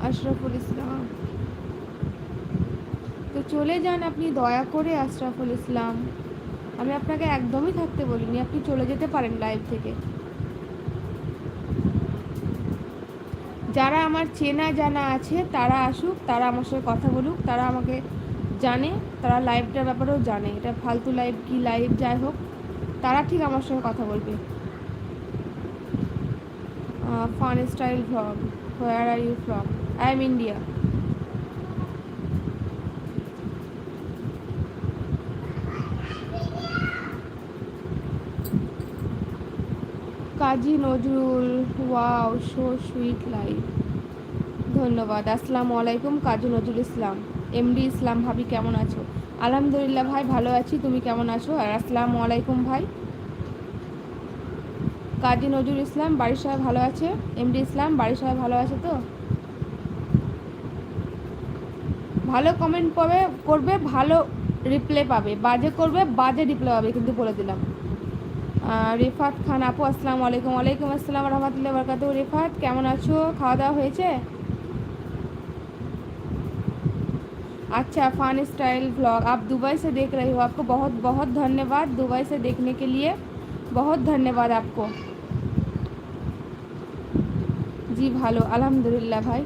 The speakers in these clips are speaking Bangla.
আশরাফুল ইসলাম, তো চলে যান আপনি দয়া করে। আশরাফুল ইসলাম, আমি আপনাকে একদমই থাকতে বলিনি, আপনি চলে যেতে পারেন লাইভ থেকে। যারা আমার চেনা জানা আছে তারা আসুক, তারা আমার সাথে কথা বলুক, তারা আমাকে জানে, তারা লাইভটার ব্যাপারেও জানে এটা ফালতু লাইভ কি লাইভ যাই হোক, তারা ঠিক আমার সঙ্গে কথা বলবে। Fun style vlog, where are you from? I am India. Kazi Nazrul, wow so sweet live, ধন্যবাদ। আসসালামু আলাইকুম কাজী নজরুল ইসলাম। এমডি ইসলাম, ভাবি কেমন আছো? আলহামদুলিল্লাহ ভাই, ভালো আছি, তুমি কেমন আছো? আর আসসালামু আলাইকুম ভাই। কাজী নজরুল ইসলাম, বাড়ির সবাই ভালো আছে? এমডি ইসলাম, বাড়ির সবাই ভালো আছে তো? ভালো কমেন্ট পাবে করবে, ভালো রিপ্লে পাবে, বাজে করবে বাজে রিপ্লে পাবে, কিন্তু বলে দিলাম। রেফাত খান আপু, আসসালামু আলাইকুম। ওয়ালাইকুম আসসালাম রহমতুল্লাহ বরকাতুহু। রেফাত কেমন আছো? খাওয়া দাওয়া হয়েছে? अच्छा, फन स्टाइल व्लॉग, आप दुबई से देख रहे हो, आपको बहुत बहुत धन्यवाद दुबई से देखने के लिए, बहुत धन्यवाद आपको। जी भालो अल्हम्दुलिल्लाह भाई।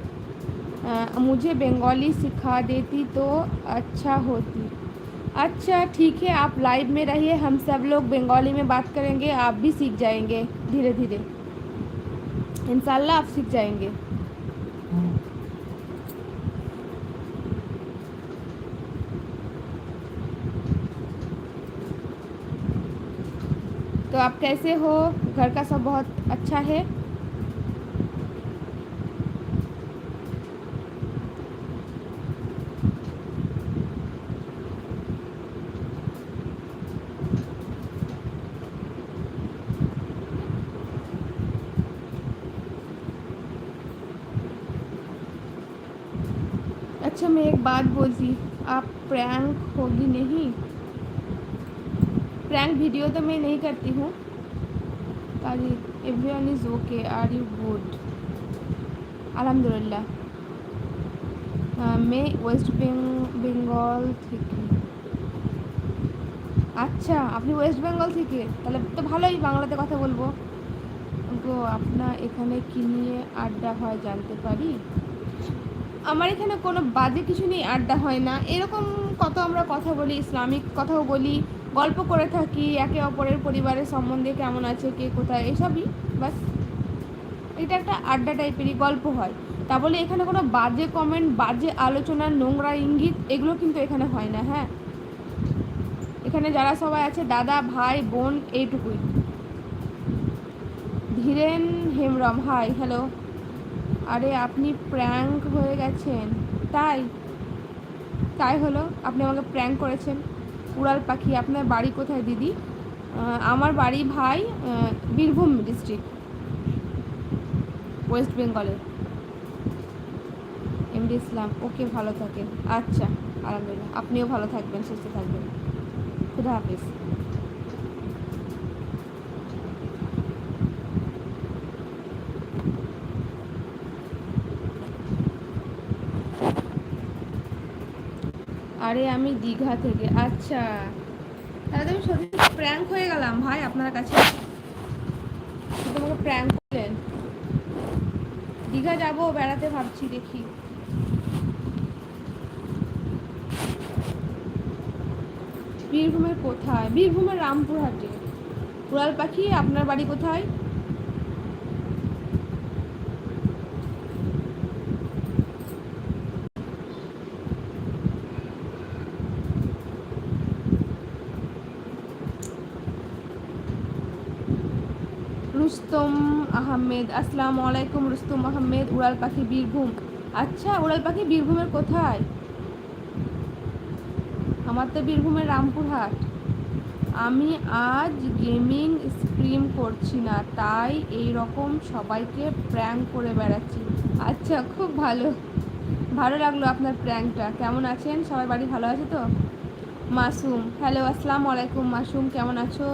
मुझे बंगाली सिखा देती तो अच्छा होती। अच्छा ठीक है, आप लाइव में रहिए, हम सब लोग बंगाली में बात करेंगे, आप भी सीख जाएंगे धीरे धीरे, इंशाल्लाह आप सीख जाएंगे। तो आप कैसे हो? घर का सब बहुत अच्छा है? अच्छा मैं एक बात बोलती, आप प्रैंक होगी नहीं? प्रैंक वीडियो तो मैं नहीं करती हूँ। Everyone is okay, are you good? अल्हम्दुलिल्लाह। मैं ওয়েস্ট বেঙ্গল থেকে। আচ্ছা আপনি ওয়েস্ট বেঙ্গল থেকে, তাহলে তো ভালোই, বাংলাতে কথা বলবো। তো আপনার এখানে কী নিয়ে আড্ডা হয় জানতে পারি? আমার এখানে কোনো বাজে কিছু নিয়ে আড্ডা হয় না, এরকম কত আমরা কথা বলি, ইসলামিক কথাও বলি, গল্প করে থাকি একে অপরের পরিবারের সম্বন্ধে, কেমন আছে কে কোথায়, এসবই বাস। এটা একটা আড্ডা টাইপেরই গল্প হয়, তা বলে এখানে কোনো বাজে কমেন্ট, বাজে আলোচনা, নোংরা ইঙ্গিত এগুলো কিন্তু এখানে হয় না। হ্যাঁ, এখানে যারা সবাই আছে দাদা ভাই বোন এইটুকুই। Dhiren Hembrom, hi hello. আরে আপনি প্র্যাঙ্ক হয়ে গেছেন? তাই তাই হলো, আপনি আমাকে প্র্যাঙ্ক করেছেন। উড়াল পাখি, আপনার বাড়ি কোথায় দিদি? আমার বাড়ি ভাই বীরভূম ডিস্ট্রিক্ট, ওয়েস্ট বেঙ্গলে। এমডি ইসলাম, ওকে ভালো থাকেন। আচ্ছা আলহামদুলিল্লাহ, আপনিও ভালো থাকবেন, সুস্থ থাকবেন, খুদা হাফিজ। আরে আমি দীঘা থেকে। আচ্ছা তাহলে তো আমি সত্যি প্র্যাঙ্ক হয়ে গেলাম ভাই আপনার কাছে, তোমাকে প্র্যাঙ্ক করলেন। দীঘা যাবো বেড়াতে ভাবছি, দেখি। বীরভূমের কোথায়? বীরভূমের রামপুরহাটে। উড়াল পাখি, আপনার বাড়ি কোথায়? রুস্তম আহমেদ, আসসালামু আলাইকুম রুস্তম আহমেদ। উড়াল পাখি বীরভূম। আচ্ছা উড়াল পাখি বীরভূমের কোথায়? আমার তো বীরভূমের রামপুরহাট। আমি আজ গেমিং স্ট্রিম করছি না, তাই এই রকম সবাইকে প্র্যাঙ্ক করে বেড়াচ্ছি। আচ্ছা খুব ভালো, ভালো লাগলো আপনার প্র্যাঙ্কটা। কেমন আছেন সবাই, বাড়ি ভালো আছে তো? মাসুম, হ্যালো আসসালামু আলাইকুম মাসুম, কেমন আছো?